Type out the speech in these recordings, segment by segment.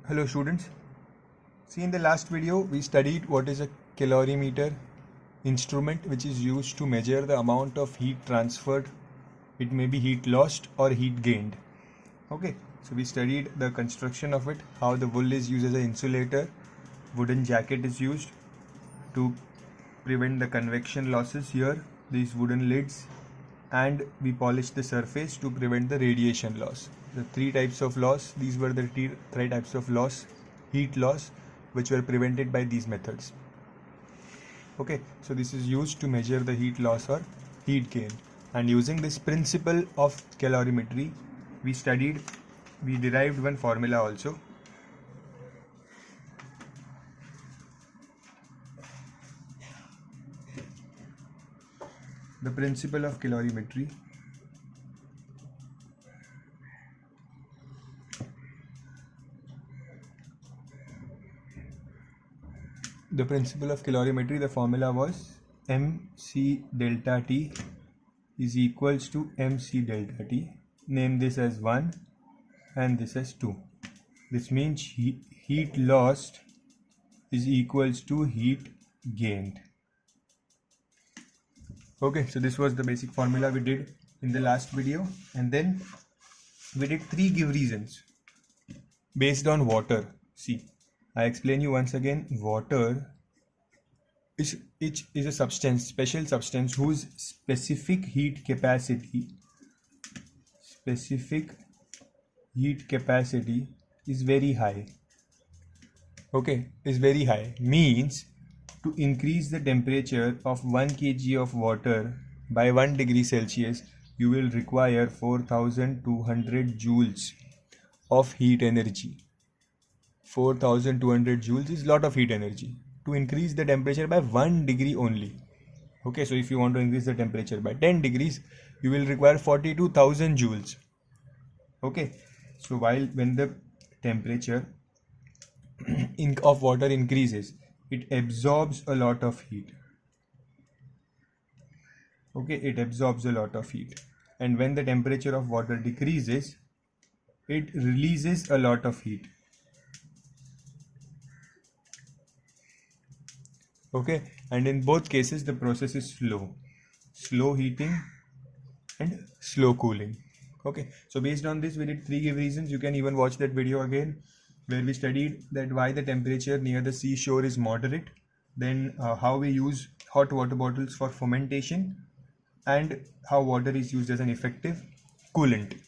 Hello students. See, in the last video we studied what is a calorimeter instrument which is used to measure the amount of heat transferred. It may be heat lost or heat gained. Okay, so we studied the construction of it, how the wool is used as an insulator, wooden jacket is used to prevent the convection losses here, these wooden lids, and we polished the surface to prevent the radiation loss. The three types of loss, these were the three types of loss, heat loss, which were prevented by these methods. Okay, so this is used to measure the heat loss or heat gain, and using this principle of calorimetry we derived one formula also. The principle of calorimetry the formula was mc delta T is equals to mc delta T. Name this as 1 and this as 2. This means heat lost is equals to heat gained. Okay, so this was the basic formula we did in the last video, and then we did 3 give reasons based on water. See, I explain you once again. Water is a substance, special substance whose specific heat capacity is very high. Okay, is very high means to increase the temperature of 1 kg of water by 1 degree Celsius, you will require 4200 joules of heat energy. 4200 joules is lot of heat energy to increase the temperature by 1 degree only. Okay, so if you want to increase the temperature by 10 degrees, you will require 42,000 joules. Okay, so when the temperature of water increases, it absorbs a lot of heat. Okay, it absorbs a lot of heat, and when the temperature of water decreases, it releases a lot of heat. Okay, and in both cases the process is slow heating and slow cooling. Okay, so based on this we did 3 give reasons. You can even watch that video again, where we studied that why the temperature near the seashore is moderate, then how we use hot water bottles for fermentation, and how water is used as an effective coolant.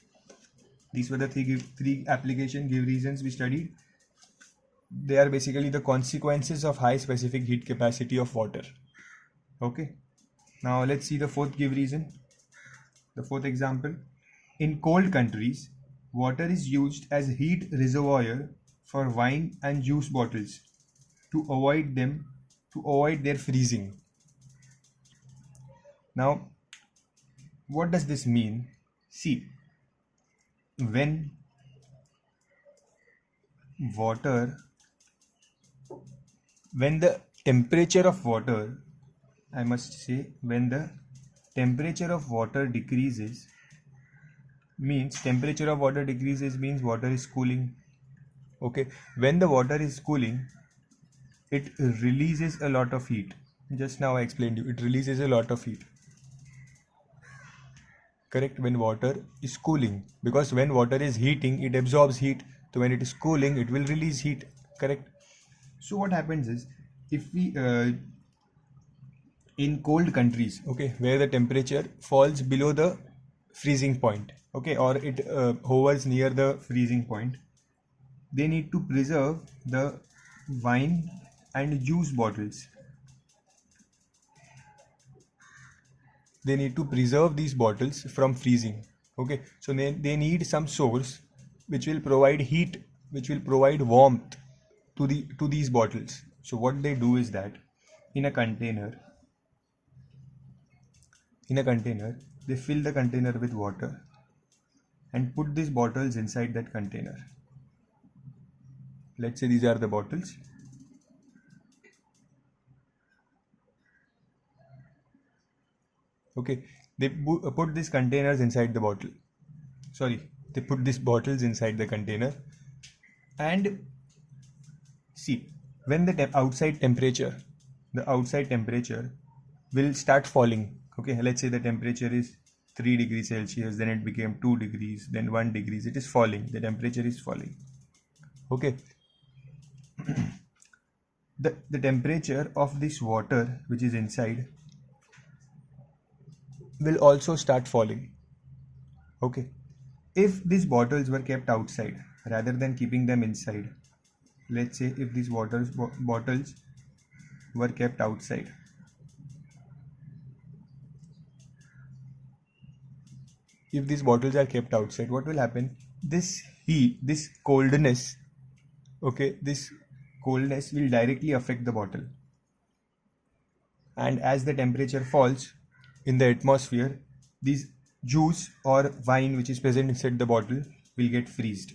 These were the three application give reasons we studied. They are basically the consequences of high specific heat capacity of water. Okay, now let's see the fourth give reason. The fourth example: in cold countries, water is used as heat reservoir for wine and juice bottles to avoid their freezing. Now, what does this mean? See, when the temperature of water, when the temperature of water decreases, means water is cooling. Okay, when the water is cooling, it releases a lot of heat. Just now I explained you, it releases a lot of heat. Correct, when water is cooling, because when water is heating, it absorbs heat. So when it is cooling, it will release heat. Correct. So what happens is, if we in cold countries, okay, where the temperature falls below the freezing point, okay, or it hovers near the freezing point, they need to preserve the wine and juice bottles. They need to preserve these bottles from freezing. Okay, so they need some source which will provide heat, which will provide warmth to these bottles. So what they do is that in a container they fill the container with water and put these bottles inside that container. Let's say these are the bottles. Okay, they put these containers inside the bottle. They put these bottles inside the container, and see, when the outside temperature will start falling. Okay, let's say the temperature is 3 degrees Celsius, then it became 2 degrees, then 1 degrees. It is falling, the temperature is falling. Okay, the temperature of this water which is inside will also start falling. Okay, if these bottles were kept outside rather than keeping them inside, let's say if these bottles were kept outside, what will happen? This heat, this coldness, okay, this coldness will directly affect the bottle. And as the temperature falls in the atmosphere, this juice or wine which is present inside the bottle will get freezed.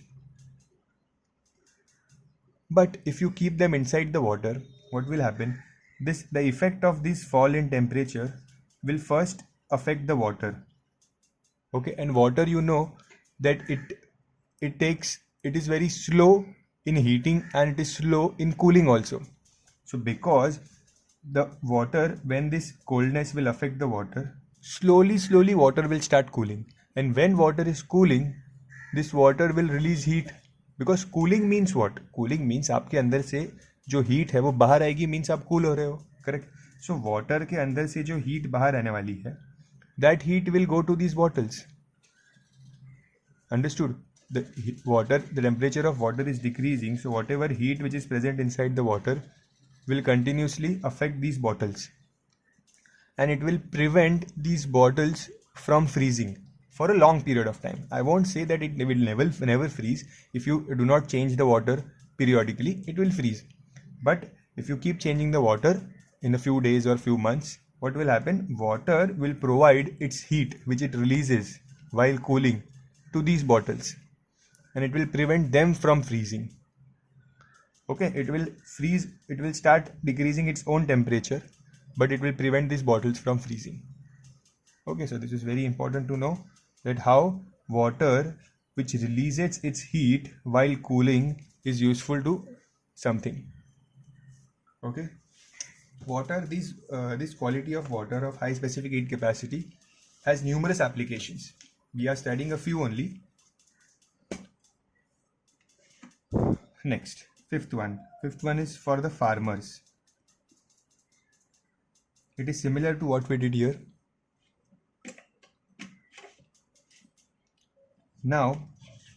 But if you keep them inside the water, what will happen? The effect of this fall in temperature will first affect the water. Okay, and water, you know that it is very slow in heating and it is slow in cooling also. So because the water, when this coldness will affect the water, slowly water will start cooling. And when water is cooling, this water will release heat. Because cooling means what? Cooling means आपके अंदर से जो heat है वो बाहर आएगी, means आप cool हो रहे हो. Correct? So water के अंदर से जो heat बाहर आने वाली है, that heat will go to these bottles. Understood? The temperature of water is decreasing, so whatever heat which is present inside the water will continuously affect these bottles, and it will prevent these bottles from freezing for a long period of time. I won't say that it will never freeze. If you do not change the water periodically, it will freeze. But if you keep changing the water in a few days or few months, what will happen? Water will provide its heat which it releases while cooling to these bottles, and it will prevent them from freezing. Okay, it will start decreasing its own temperature, but it will prevent these bottles from freezing. Okay, so this is very important to know, that how water which releases its heat while cooling is useful to something. Okay, water, this quality of water of high specific heat capacity has numerous applications. We are studying a few only. Next, fifth one is for the farmers. It is similar to what we did here. Now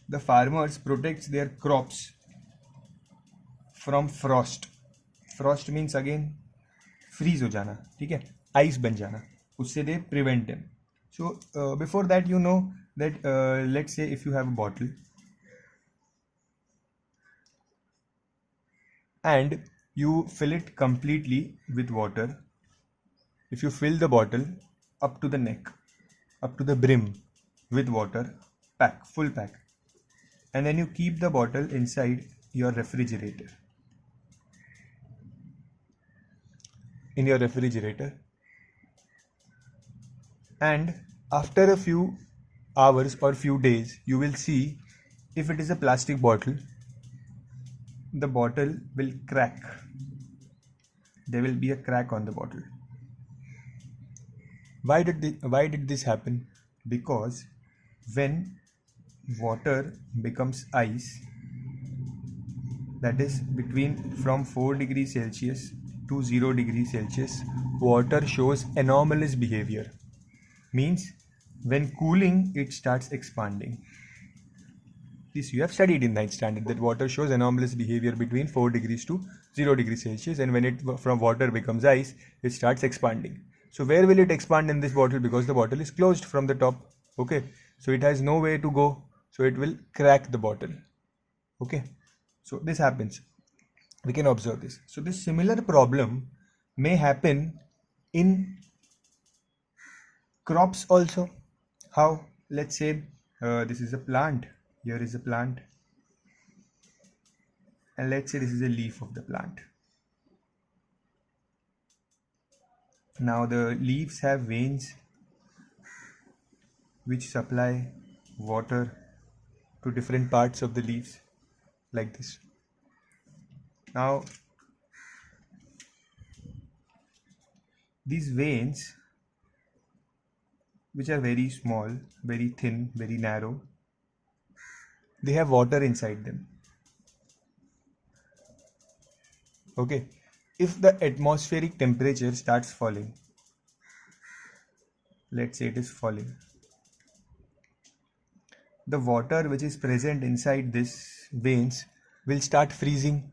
the farmers protects their crops from frost. Frost means again freeze हो जाना, ठीक है, ice बन जाना, उससे they prevent them. So before that, you know that let's say if you have a bottle and you fill it completely with water, if you fill the bottle up to the neck, up to the brim with water, full pack, and then you keep the bottle inside your refrigerator. In your refrigerator, and after a few hours or few days, you will see if it is a plastic bottle, the bottle will crack. There will be a crack on the bottle. Why did this happen? Because when water becomes ice, that is from 4 degrees Celsius to 0 degrees Celsius, water shows anomalous behavior. Means when cooling, it starts expanding. This you have studied in 9th standard, that water shows anomalous behavior between 4 degrees to 0 degrees Celsius, and when it from water becomes ice, it starts expanding. So where will it expand in this bottle? Because the bottle is closed from the top. Okay, so it has no way to go, so it will crack the bottle. Okay, so this happens. We can observe this. So this similar problem may happen in crops also. How? Let's say this is a plant. Here is a plant, and let's say this is a leaf of the plant. Now the leaves have veins which supply water to different parts of the leaves, like this. Now these veins, which are very small, very thin, very narrow, they have water inside them. Okay, if the atmospheric temperature starts falling, let's say it is falling, the water which is present inside these veins will start freezing.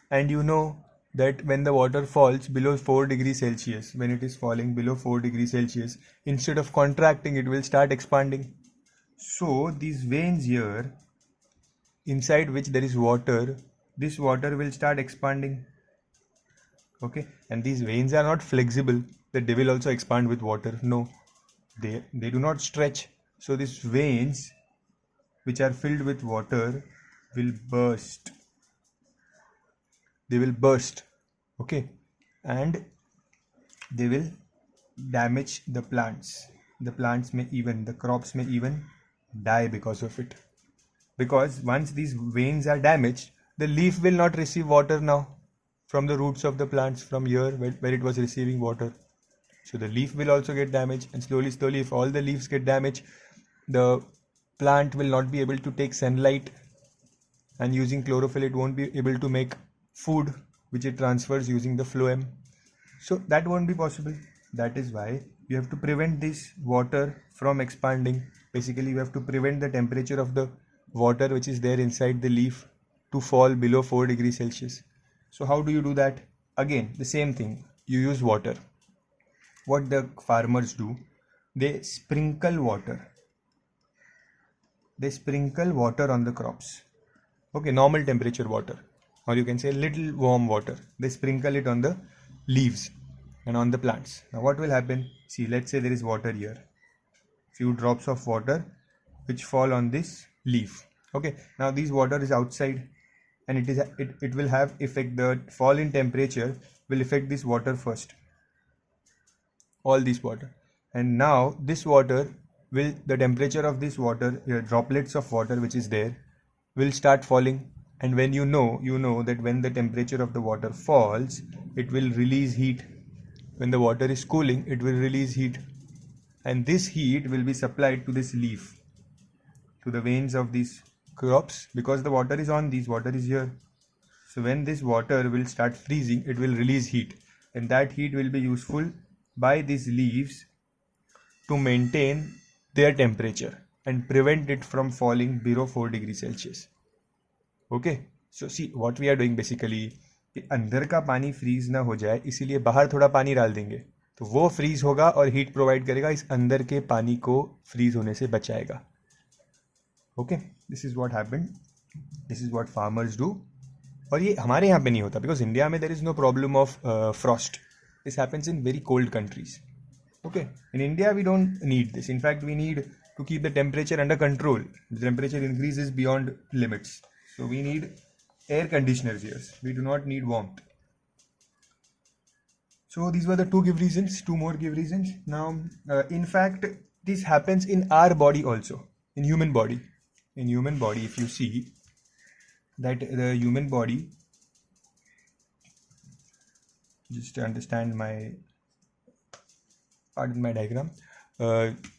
And you know that when the water falls below 4 degrees Celsius, when it is falling below 4 degrees Celsius, instead of contracting, it will start expanding. So these veins here, inside which there is water, this water will start expanding. Okay, and these veins are not flexible that they will also expand with water. No, they do not stretch. So these veins which are filled with water will burst. They will burst. Okay, and they will damage the plants. The crops may even die because of it. Because once these veins are damaged, the leaf will not receive water now from the roots of the plants, from here where it was receiving water. So the leaf will also get damaged, and slowly, if all the leaves get damaged, the plant will not be able to take sunlight, and using chlorophyll it won't be able to make food which it transfers using the phloem. So that won't be possible. That is why you have to prevent this water from expanding. Basically, you have to prevent the temperature of the water which is there inside the leaf to fall below 4 degrees Celsius. So how do you do that? Again, the same thing. You use water. What the farmers do, they sprinkle water. They sprinkle water on the crops. Okay, normal temperature water, or you can say little warm water. They sprinkle it on the leaves and on the plants. Now what will happen? See, let's say there is water here. Few drops of water which fall on this leaf. Okay, now this water is outside, and it will have effect. The fall in temperature will affect this water first. All this water, and now this water will, the temperature of this water, droplets of water which is there, will start falling. And when you know that when the temperature of the water falls, it will release heat. When the water is cooling, it will release heat, and this heat will be supplied to this leaf, to the veins of these crops, because the water is on these, water is here. So when this water will start freezing, it will release heat, and that heat will be useful by these leaves to maintain their temperature and prevent it from falling below 4 degrees Celsius. Okay, so see what we are doing basically, कि अंदर का पानी freeze ना हो जाए, इसीलिए बाहर थोड़ा पानी डाल देंगे, तो वो फ्रीज होगा और हीट प्रोवाइड करेगा, इस अंदर के पानी को फ्रीज होने से बचाएगा. Okay, this is what happened, this is what farmers do. और ये हमारे यहाँ पे नहीं होता, बिकॉज इंडिया में there is no problem of frost. This happens in very cold countries. Okay, in India we don't need this. In fact, we need to keep the temperature under control. The temperature increases beyond limits, so we need air conditioners here. We do not need warmth. So these were the two more give reasons. Now in fact, this happens in our body also, in human body. In human body, if you see that the human body, just to understand pardon my diagram,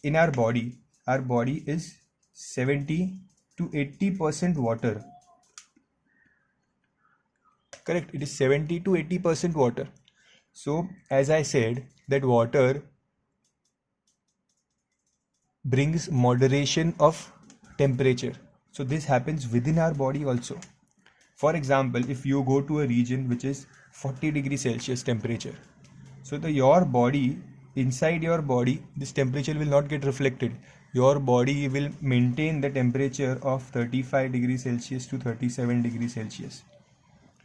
in our body is 70 to 80% water. Correct, it is 70 to 80% water. So as I said, that water brings moderation of temperature. So this happens within our body also. For example, if you go to a region which is 40 degrees Celsius temperature, so your body, inside your body, this temperature will not get reflected. Your body will maintain the temperature of 35 degrees Celsius to 37 degrees Celsius.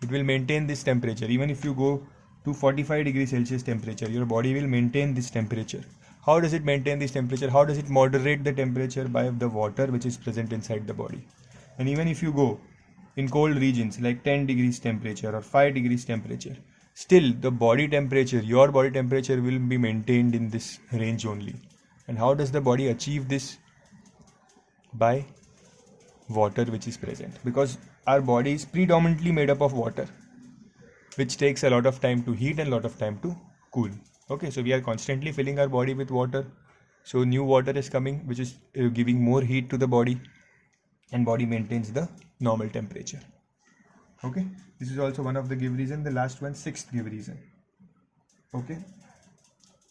It will maintain this temperature. Even if you go to 45 degrees Celsius temperature, your body will maintain this temperature. How does it maintain this temperature? How does it moderate the temperature? By the water which is present inside the body. And even if you go in cold regions like 10 degrees temperature or 5 degrees temperature, still the body temperature, your body temperature will be maintained in this range only. And how does the body achieve this? By water which is present, because our body is predominantly made up of water. which takes a lot of time to heat and lot of time to cool. Okay, so we are constantly filling our body with water, so new water is coming, which is giving more heat to the body, and body maintains the normal temperature. Okay, this is also one of the give reason. The last one, sixth give reason. Okay,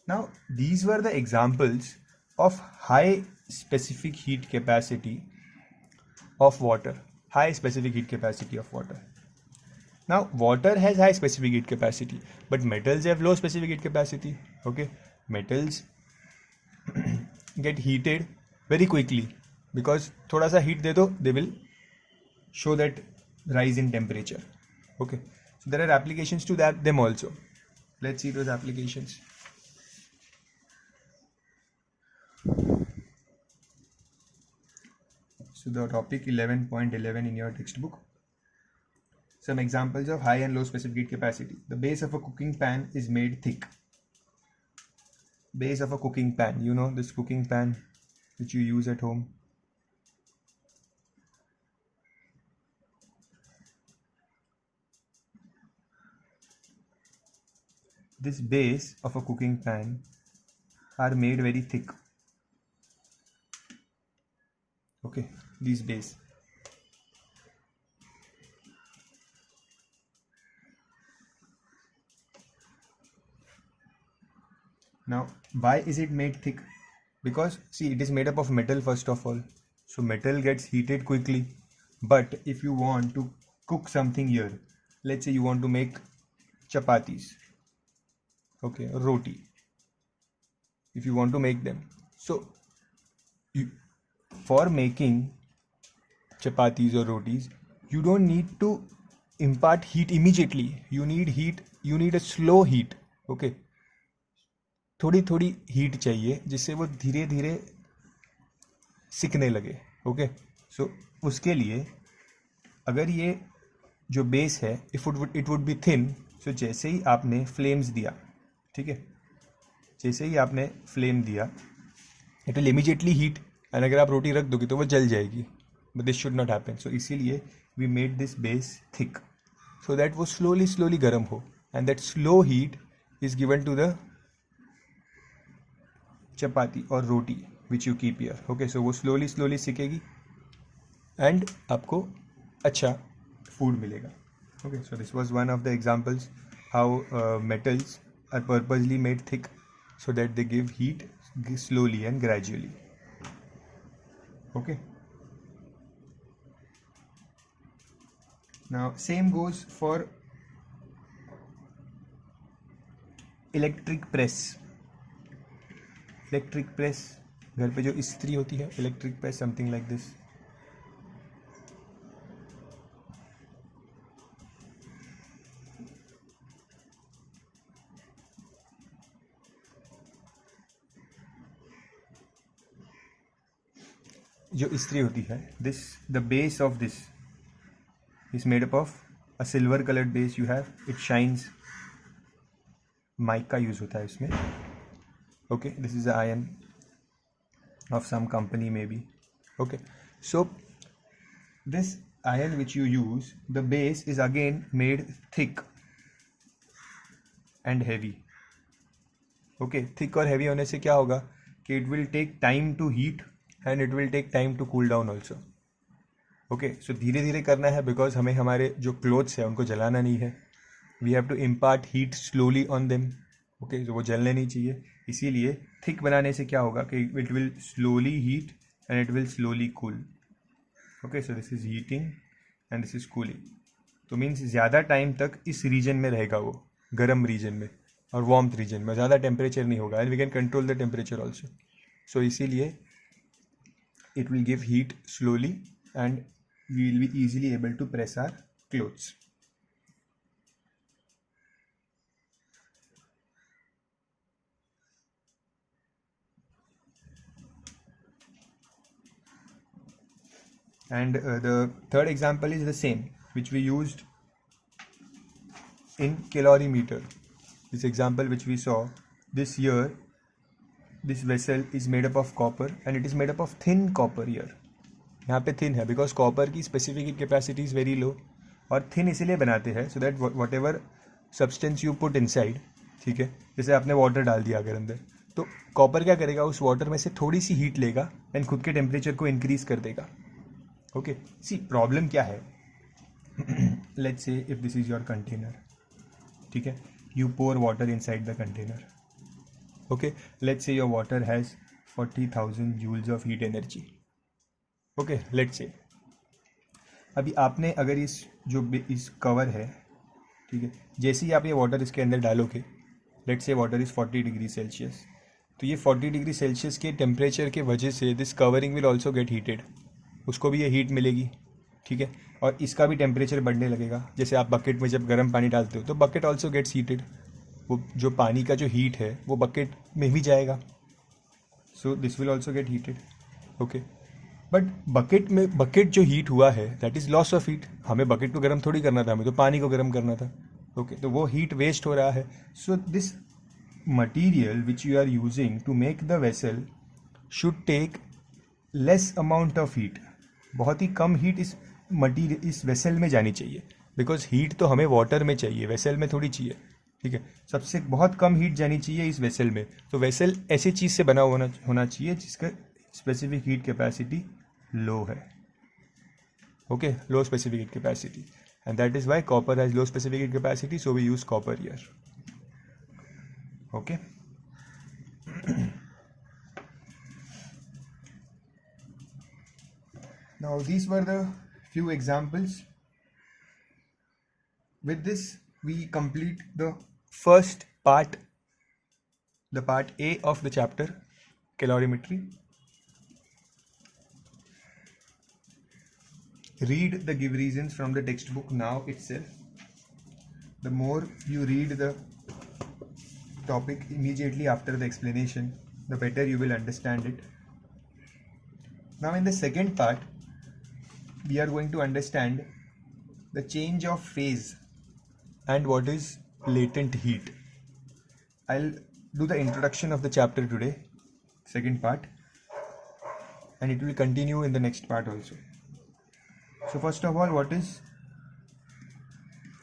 now these were the examples of high specific heat capacity of water. High specific heat capacity of water. Now water has high specific heat capacity, but metals have low specific heat capacity. Okay, metals get heated very quickly because थोड़ा सा heat दे दो, they will show that rise in temperature. Okay, so there are applications to them also. Let's see those applications. So the topic 11.11 in your textbook. Some examples of high and low specific heat capacity. The base of a cooking pan is made thick. Base of a cooking pan, you know, this cooking pan which you use at home. This base of a cooking pan are made very thick. Okay, these base. Now, why is it made thick? Because see, it is made up of metal first of all. So metal gets heated quickly. But if you want to cook something here, let's say you want to make chapatis, okay, roti, if you want to make them, so for making chapatis or rotis, you don't need to impart heat immediately. You need heat, you need a slow heat. Okay, थोड़ी थोड़ी heat चाहिए जिससे वो धीरे धीरे सिकने लगे. Okay, सो उसके लिए अगर ये जो बेस है इट वुड बी थिन. सो जैसे ही आपने फ्लेम्स दिया, ठीक है, जैसे ही आपने फ्लेम दिया, it will immediately heat. And अगर आप रोटी रख दोगे तो वो जल जाएगी. But this should not happen. So इसीलिए we made this base thick so that वो स्लोली स्लोली गर्म हो. And that slow heat is given to the chapati और roti which you keep here. Okay, so वो स्लोली स्लोली सिकेगी and आपको अच्छा food मिलेगा. Okay, so this was one of the examples how metals are purposely made thick so that they give heat slowly and gradually. Okay, now same goes for electric press. Electric press, घर पे जो इस्त्री होती है, electric press, something like this. जो इस्त्री होती है, this, the base of this is made up of a silver colored base you have. It shines. mica use होता है इसमें. Okay, this is the iron of some company maybe. Okay, so this iron which you use, the base is again made thick and heavy. Okay, thick और heavy होने से क्या होगा कि it will take time to heat and it will take time to cool down also. Okay, so धीरे धीरे करना है because हमें हमारे जो clothes है उनको जलाना नहीं है. We have to impart heat slowly on them. Okay, so वो जलने नहीं चाहिए. इसीलिए थिक बनाने से क्या होगा कि it will slowly heat and it will slowly cool. Okay, so this is heating and this is cooling. तो मीन्स ज़्यादा टाइम तक इस रीजन में रहेगा, वो गर्म रीजन में और वार्म्थ रीजन में ज़्यादा टेम्परेचर नहीं होगा. And we can control the temperature also. So इसीलिए it will give heat slowly and we will be easily able to press our clothes. And the third example is the same which we used in calorimeter. This example which we saw this year, this vessel is made up of copper and it is made up of thin copper here. यहाँ पे thin है because copper की specific heat capacity is very low और thin इसीलिए बनाते हैं so that whatever substance you put inside, ठीक है, जैसे आपने वाटर डाल दिया अगर अंदर, तो कॉपर क्या करेगा, उस वाटर में से थोड़ी सी हीट लेगा एंड खुद के टेम्परेचर को इंक्रीज कर देगा. ओके, सी प्रॉब्लम क्या है, let's say if this is your container, ठीक है, you pour water inside the container. Okay, let's say your water has 40,000 joules of heat energy. Okay, let's say अभी आपने अगर इस कवर है, ठीक है, जैसे ही आप ये वाटर इसके अंदर डालोगे, let's say water is 40 degree Celsius, तो ये 40 डिग्री सेल्सियस के टेम्परेचर के वजह से this covering will also get heated, उसको भी ये हीट मिलेगी, ठीक है, और इसका भी टेम्परेचर बढ़ने लगेगा. जैसे आप बकेट में जब गर्म पानी डालते हो तो बकेट ऑल्सो गेट्स हीटेड, वो जो पानी का जो हीट है वो बकेट में भी जाएगा, so this will also get heated. Okay, but bucket जो हीट हुआ है that is loss of heat. हमें बकेट को गर्म थोड़ी करना था, हमें तो पानी को गर्म करना था. ओके, तो वो हीट वेस्ट हो रहा है. So this material which you are using to make the vessel should take less amount of heat. बहुत ही कम हीट इस वेसल में जानी चाहिए, बिकॉज हीट तो हमें वाटर में चाहिए, वेसल में थोड़ी चाहिए, ठीक है. सबसे बहुत कम हीट जानी चाहिए इस वेसल में. तो वेसल ऐसी चीज़ से बना होना चाहिए जिसका स्पेसिफिक हीट कैपेसिटी लो है. Okay, low specific heat capacity, and that is why copper has low specific heat capacity, so we use copper here. Okay, now these were the few examples. With this we complete the first part, the part A of the chapter calorimetry. Read the give reasons from the textbook now itself. The more you read the topic immediately after the explanation, the better you will understand it. Now in the second part we are going to understand the change of phase and what is latent heat. I'll do the introduction of the chapter today, second part, and it will continue in the next part also. So first of all, what is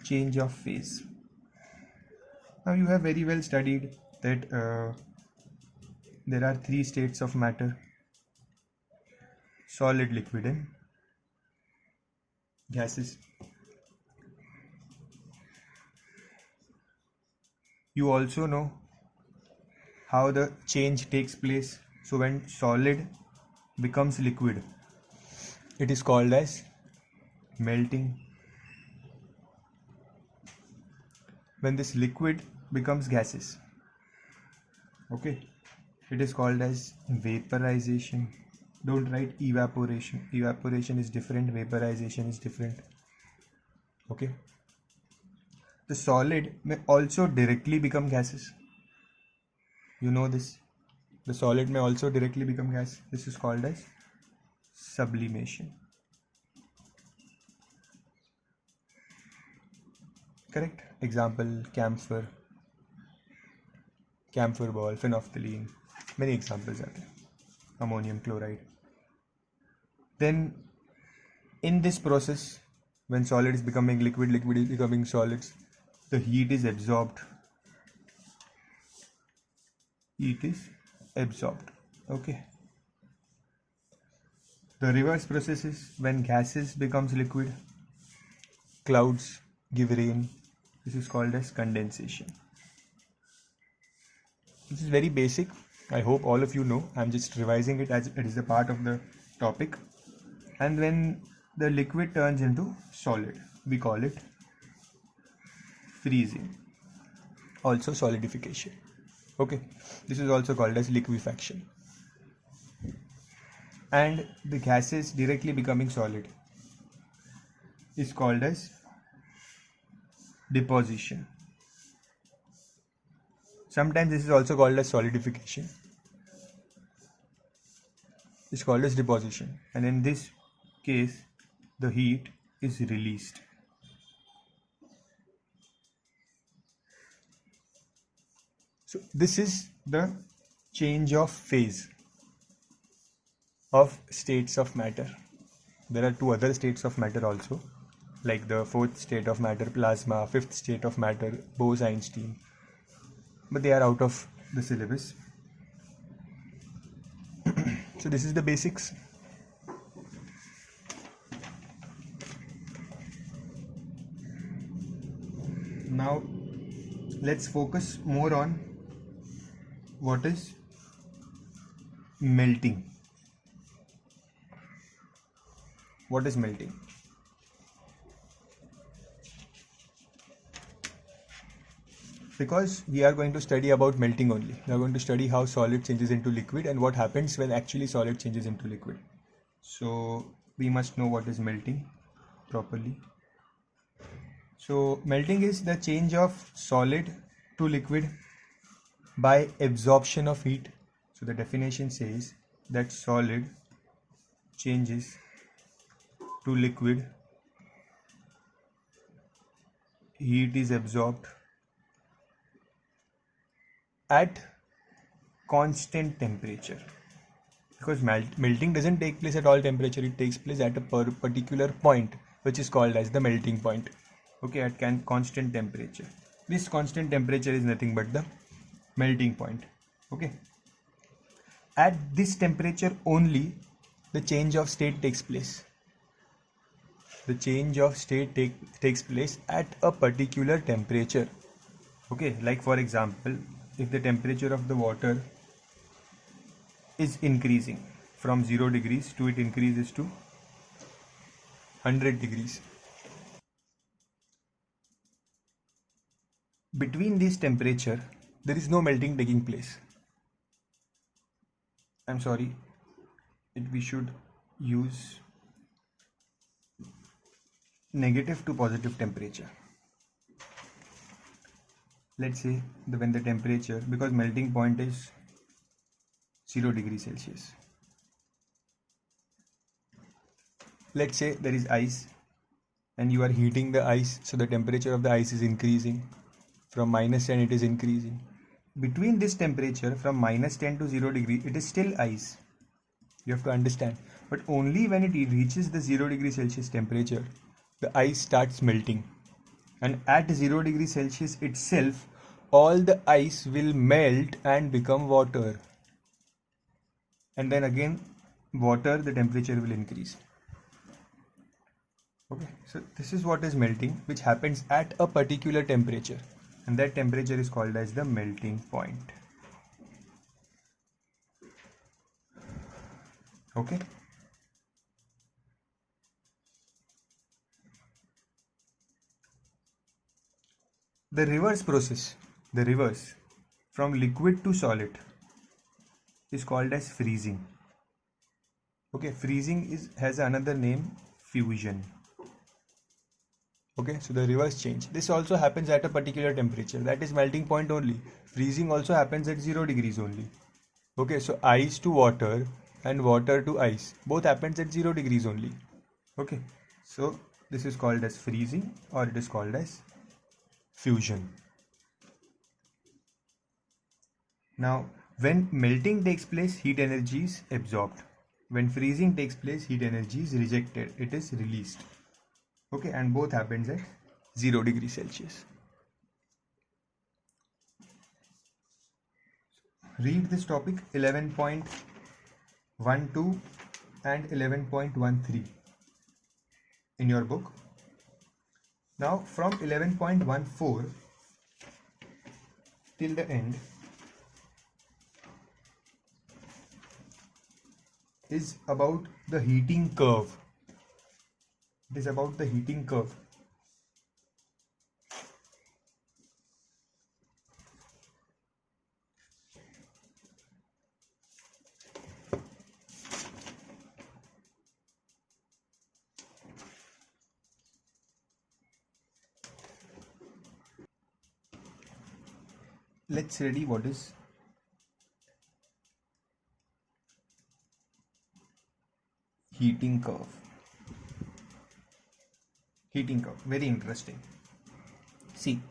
change of phase? Now you have very well studied that there are three states of matter: solid, liquid and gases. You also know how the change takes place. So when solid becomes liquid, it is called as melting. When this liquid becomes gases, okay, it is called as vaporization. Don't write evaporation. Evaporation is different, vaporization is different. Okay, the solid may also directly become gases. You know this. The solid may also directly become gas. This is called as sublimation. Correct? Example: camphor ball, phenolphthalein. Many examples are there. Ammonium chloride. Then in this process, when solid is becoming liquid, liquid is becoming solids, the heat is absorbed. Heat is absorbed. Okay. The reverse process is when gases becomes liquid, clouds give rain. This is called as condensation. This is very basic. I hope all of you know. I'm just revising it as it is a part of the topic. And when the liquid turns into solid, we call it freezing. Also solidification. Okay, this is also called as liquefaction. And the gases directly becoming solid is called as deposition. Sometimes this is also called as solidification. It's called as deposition, and in this case the heat is released. So this is the change of phase of states of matter. There are two other states of matter also. like the fourth state of matter, plasma, fifth state of matter, Bose-Einstein, but they are out of the syllabus. So this is the basics. Now let's focus more on what is melting. What is melting? Because we are going to study about melting only. We are going to study how solid changes into liquid and what happens when actually solid changes into liquid. So we must know what is melting properly. So melting is the change of solid to liquid by absorption of heat. So the definition says that solid changes to liquid, heat is absorbed at constant temperature, because melting doesn't take place at all temperature, it takes place at a particular point, which is called as the melting point. Okay, at constant temperature. This constant temperature is nothing but the melting point. Okay, at this temperature only the change of state takes place. The change of state takes place at a particular temperature. Okay, like for example, if the temperature of the water is increasing from 0 degrees to it increases to 100 degrees. Between this temperature, there is no melting taking place. I'm sorry, we should use negative to positive temperature. Let's say when the temperature, because melting point is 0 degrees Celsius. Let's say there is ice and you are heating the ice, so the temperature of the ice is increasing. From -10 it is increasing. Between this temperature from -10 to 0 degree, it is still ice. You have to understand. But only when it reaches the 0 degree Celsius temperature, the ice starts melting. And at 0 degree Celsius itself, all the ice will melt and become water. And then again, water, the temperature will increase. Okay, so this is what is melting, which happens at a particular temperature. And that temperature is called as the melting point. Okay. The reverse process, the reverse from liquid to solid, is called as freezing. Okay, freezing has another name, fusion. Okay, so the reverse change. This also happens at a particular temperature, that is melting point only. Freezing also happens at 0 degrees only. Okay, so ice to water and water to ice, both happens at 0 degrees only. Okay, so this is called as freezing, or it is called as fusion. Now, when melting takes place, heat energy is absorbed. When freezing takes place, heat energy is rejected, it is released. Okay, and both happens at 0 degrees Celsius. Read this topic 11.12 and 11.13 in your book. Now from 11.14 till the end is about the heating curve. It is about the heating curve. Let's study what is heating curve. Heating curve, very interesting. See,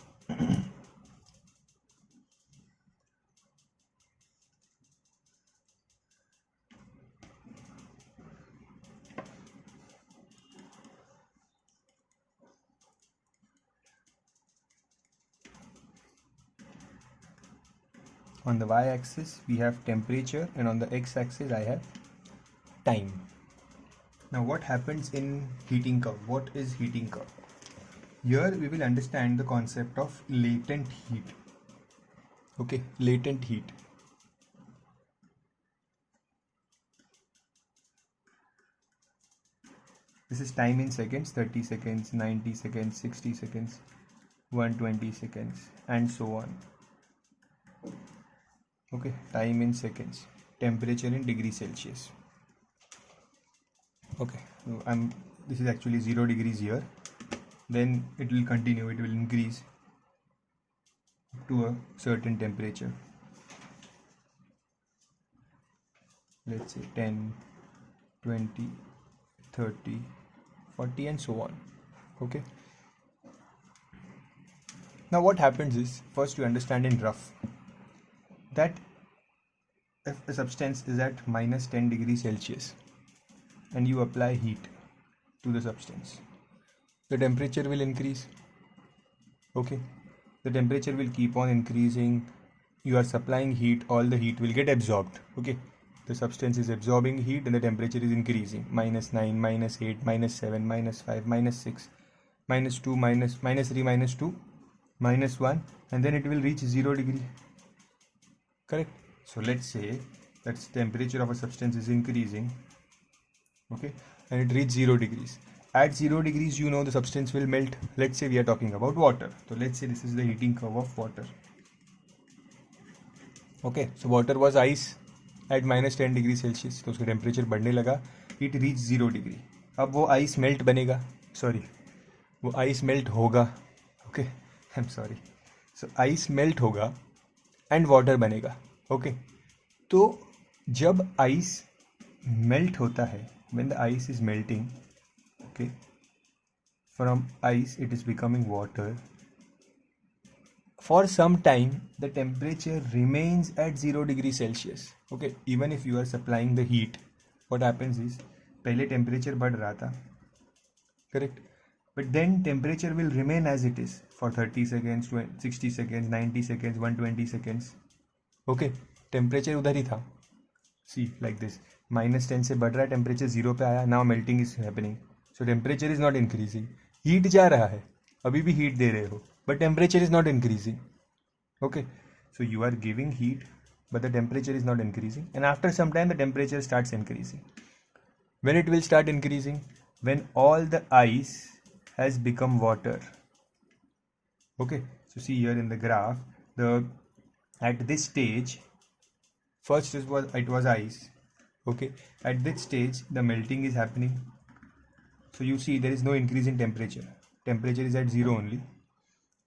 On the y-axis we have temperature, and on the x-axis I have time. Now what happens in heating curve? What is heating curve? Here we will understand the concept of latent heat. Okay, latent heat. This is time in seconds, 30 seconds, 90 seconds, 60 seconds, 120 seconds, and so on. Okay, time in seconds, temperature in degrees Celsius. Okay, so this is actually 0 degrees here. Then it will continue, it will increase to a certain temperature. Let's say 10, 20, 30, 40, and so on. Okay. Now what happens is, first you understand in rough that if a substance is at minus 10 degrees Celsius and you apply heat to the substance, the temperature will increase. Okay, the temperature will keep on increasing. You are supplying heat, all the heat will get absorbed. Okay, the substance is absorbing heat and the temperature is increasing. Minus 9, minus 8, minus 7, minus 5, minus 6, minus 2, minus 3, minus 2, minus 1, and then it will reach 0 degree. Correct? So let's say that temperature of a substance is increasing, okay, and it reaches 0 degrees. At 0 degrees, you know the substance will melt. Let's say we are talking about water. So let's say this is the heating curve of water. Okay, so water was ice at minus 10 degree Celsius, तो उसका temperature बढ़ने लगा, it reach 0 degree. अब वो ice melt बनेगा, sorry वो ice melt होगा. Okay, I am sorry. So ice melt होगा एंड वाटर बनेगा. ओके, तो जब आइस मेल्ट होता है, when the ice is melting, okay, from ice it is becoming water. For some time the temperature remains at 0 degree Celsius. Okay, even if you are supplying the heat, what happens is पहले temperature बढ़ रहा था, correct, but then temperature will remain as it is for 30 seconds, 60 seconds, 90 seconds, 120 seconds. Okay, temperature उधर ही था. See, like this, minus 10 से बढ़ रहा है, temperature 0 पे आया, now melting is happening. So temperature is not increasing. Heat जा रहा है, अभी भी heat दे रहे हो, but temperature is not increasing. Okay, so you are giving heat, but the temperature is not increasing. And after some time, the temperature starts increasing. When it will start increasing? When all the ice has become water. Okay, so see here in the graph, at this stage, first it was ice. Okay, at this stage, the melting is happening. So you see there is no increase in temperature. Temperature is at 0 only,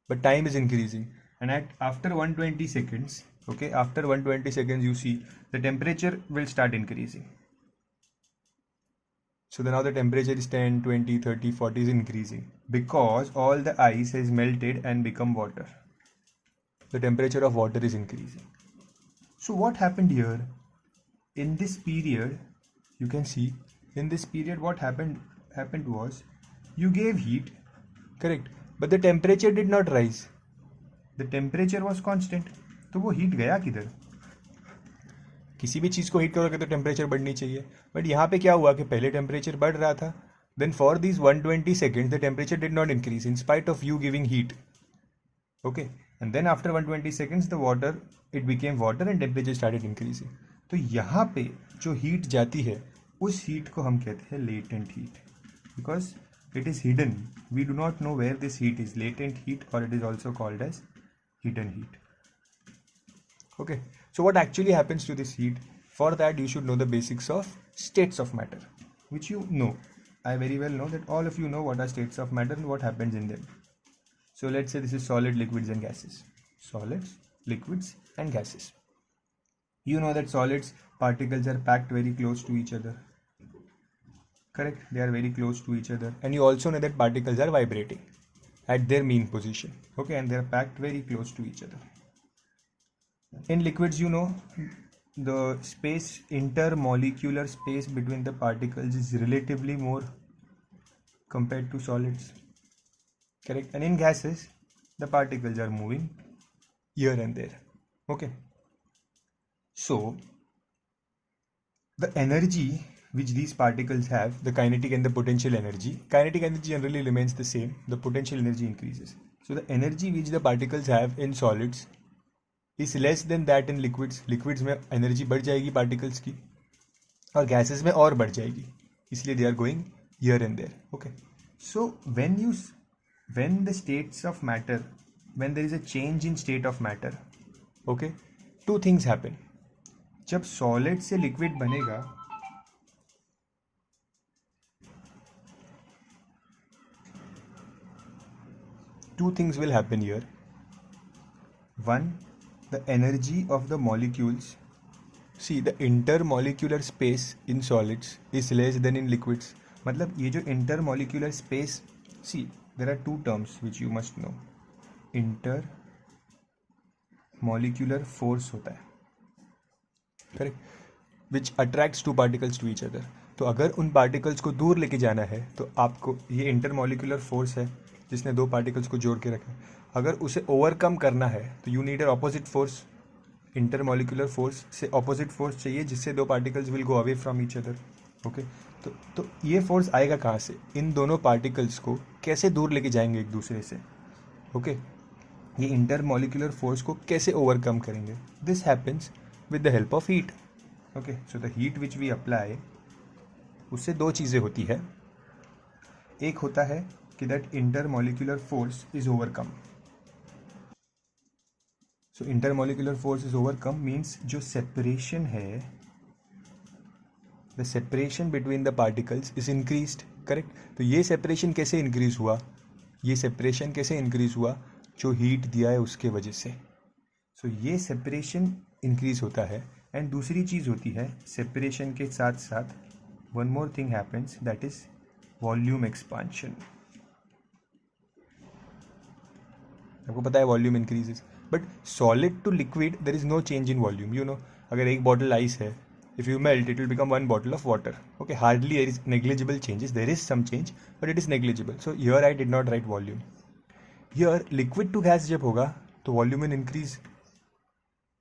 but time is increasing. And after 120 seconds, okay, after 120 seconds, you see the temperature will start increasing. So now the temperature is 10, 20, 30, 40 is increasing because all the ice has melted and become water. The temperature of water is increasing. So what happened here? In this period, you can see in this period what happened was you gave heat, correct, but the temperature did not rise. The temperature was constant. तो वो heat गया किधर? किसी भी चीज़ को heat करोगे तो temperature बढ़नी चाहिए, बट यहाँ पे क्या हुआ कि पहले टेम्परेचर बढ़ रहा था, then for this 120 seconds the temperature did not increase in spite of you giving heat. Okay, and then after 120 seconds the water it became water and temperature started increasing. तो यहाँ पे जो हीट जाती है उस हीट को हम कहते हैं latent heat, because it is hidden. We do not know where this heat is, latent heat, or it is also called as hidden heat. Okay, so what actually happens to this heat? For that you should know the basics of states of matter, which you know. I very well know that all of you know what are states of matter and what happens in them. So let's say this is solid, liquids and gases. Solids, liquids and gases. You know that solids, particles are packed very close to each other. Correct, they are very close to each other, and you also know that particles are vibrating at their mean position. Okay, and they are packed very close to each other. In liquids, you know the space, intermolecular space between the particles is relatively more compared to solids. Correct, and in gases the particles are moving here and there. Okay, So the energy which these particles have, the kinetic and the potential energy generally remains the same, the potential energy increases. So the energy which the particles have in solids is less than that in liquids. Liquids में energy बढ़ जाएगी particles की और gases में और बढ़ जाएगी, इसलिए they are going here and there. Okay, so when the states of matter, when there is a change in state of matter, okay, two things happen. जब solid से liquid बनेगा, two things will happen here. One, the energy of the molecules. See, the intermolecular space in solids is less than in liquids. मतलब ये जो intermolecular space, see, there are two terms which you must know. Intermolecular force होता है, correct, which attracts two particles to each other. तो अगर उन particles को दूर लेके जाना है तो आपको ये intermolecular force है जिसने दो particles को जोड़ के रखा है, अगर उसे overcome करना है तो you need an opposite force. Intermolecular force से ऑपोजिट फोर्स चाहिए जिससे दो particles will go away from each other. Okay, तो ये फोर्स आएगा कहाँ से? इन दोनों पार्टिकल्स को कैसे दूर लेके जाएंगे एक दूसरे से? ओके, ये इंटरमोलिकुलर फोर्स को कैसे ओवरकम करेंगे? This happens with the help of heat. Okay, so the heat which we apply, उससे दो चीज़ें होती है. एक होता है कि that intermolecular force is overcome. So intermolecular force is overcome means जो सेपरेशन है, the separation between the particles is increased. Correct. तो ये सेपरेशन कैसे इंक्रीज हुआ? ये सेपरेशन कैसे इंक्रीज हुआ? जो हीट दिया है उसके वजह से. सो ये सेपरेशन इंक्रीज होता है. एंड दूसरी चीज़ होती है, सेपरेशन के साथ साथ one more thing happens, that is volume expansion. आपको पता है volume increases, but solid to liquid there is no change in volume. You know, अगर एक बॉटल आइस है, if you melt it will become one bottle of water. Okay, hardly there is negligible changes. There is some change but it is negligible. So here I did not write volume. Here liquid to gas जब होगा तो volume will increase.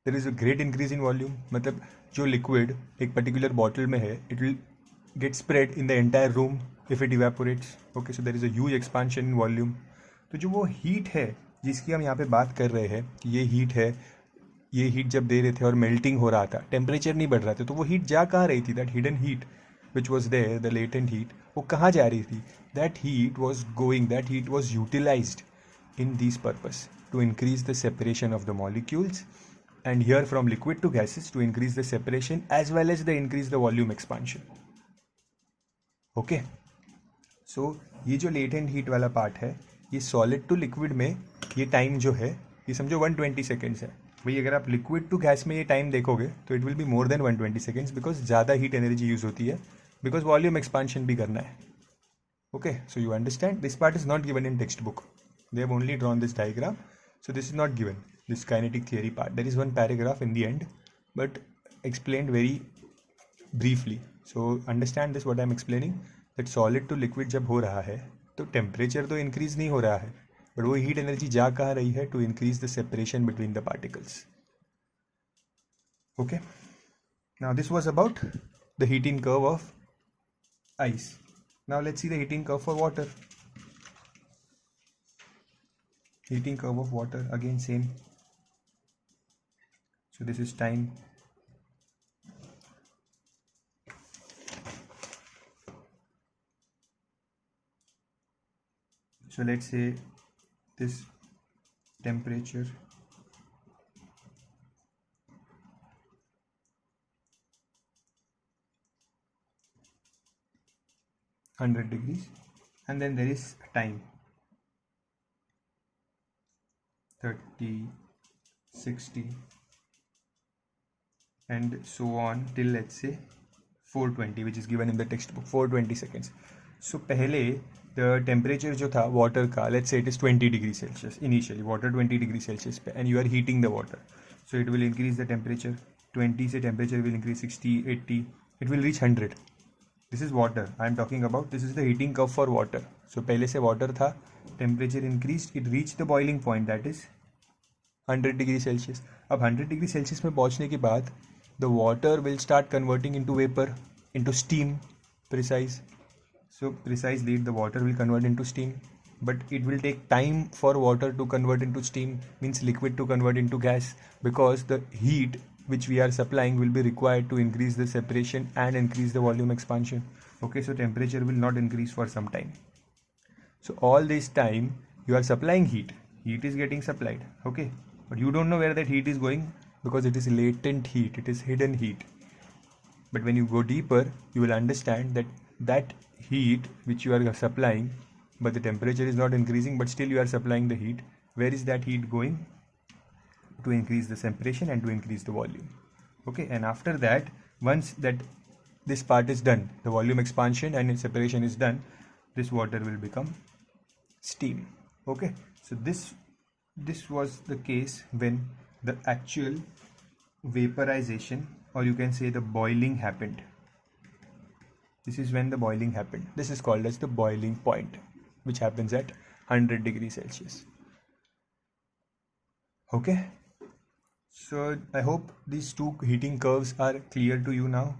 There is a great increase in volume. मतलब जो liquid एक particular bottle में है, it will get spread in the entire room if it evaporates. Okay, so there is a huge expansion in volume. तो जो वो heat है जिसकी हम यहाँ पे बात कर रहे हैं कि ये heat है, ये हीट जब दे रहे थे और मेल्टिंग हो रहा था, टेम्परेचर नहीं बढ़ रहा था, तो वो हीट जा कहाँ रही थी? That hidden heat which was there, the latent heat, वो कहाँ जा रही थी? That heat was going, that heat was utilized in this purpose to increase the separation of the molecules and here from liquid to gases to increase the separation as well as the increase the volume expansion. Okay, so ये जो latent heat वाला part है, ये solid to liquid में ये time जो है, ये समझो 120 सेकेंड्स है. भाई अगर आप लिक्विड टू गैस में ये टाइम देखोगे तो it will be more than 120 seconds, because ज़्यादा हीट एनर्जी यूज़ होती है, बिकॉज वॉल्यूम एक्सपांशन भी करना है. Okay, so you understand this part is not given in text book. They have only drawn this diagram, so this is not given, this kinetic theory part. There is one paragraph in the end but explained very briefly. So understand this what I am explaining, that solid to liquid जब हो रहा है तो temperature तो increase नहीं हो रहा है, बट वो हीट एनर्जी जा कहाँ रही है? To increase the separation between the particles. Okay, now this was about the heating curve of ice. Now let's see the heating curve for water. Heating curve of water, again same. So this is time. So let's say this temperature, 100 degrees, and then there is time 30, 60 and so on till let's say 420 which is given in the textbook, 420 seconds. So पहले the temperature जो था water का, let's say it is 20 degrees Celsius initially, water 20 degrees Celsius पे, and you are heating the water, so it will increase the temperature 20 से temperature will increase 60, 80, it will reach 100. This is water I am talking about. This is the heating curve for water. So पहले से water था, temperature increased, it reached the boiling point, that is 100 degree Celsius. अब 100 degree Celsius में पहुंचने के बाद the water will start converting into vapor, into steam, precise. So precisely the water will convert into steam, but it will take time for water to convert into steam, means liquid to convert into gas, because the heat which we are supplying will be required to increase the separation and increase the volume expansion. Okay, so temperature will not increase for some time. So all this time you are supplying heat is getting supplied, okay, but you don't know where that heat is going because it is latent heat, it is hidden heat. But when you go deeper, you will understand that that heat which you are supplying, but the temperature is not increasing, but still you are supplying the heat. Where is that heat going? To increase the separation and to increase the volume. Okay, and after that, once that this part is done, the volume expansion and separation is done, this water will become steam. Okay, so this was the case when the actual vaporization, or you can say the boiling, happened. This is when the boiling happened. This is called as the boiling point, which happens at 100 degrees Celsius. Okay, so I hope these two heating curves are clear to you now,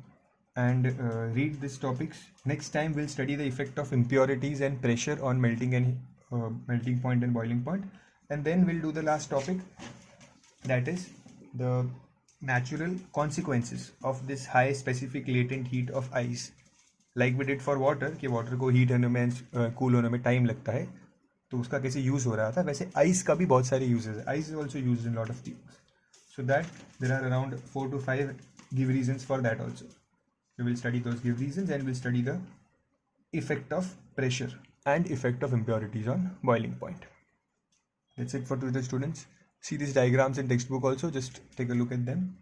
and read these topics. Next time we'll study the effect of impurities and pressure on melting and melting point and boiling point, and then we'll do the last topic, that is the natural consequences of this high specific latent heat of ice. Like we did for water, कि water को heat होने में cool होने में time लगता है, तो उसका कैसे use हो रहा था, वैसे ice का भी बहुत सारे uses है. Ice is also used in a lot of things. So that there are around 4 to 5 give reasons for that also. We will study those give reasons, and we'll study the effect of pressure and effect of impurities on boiling point. That's it for today, students. See these diagrams in textbook also, just take a look at them.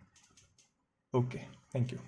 Okay, thank you.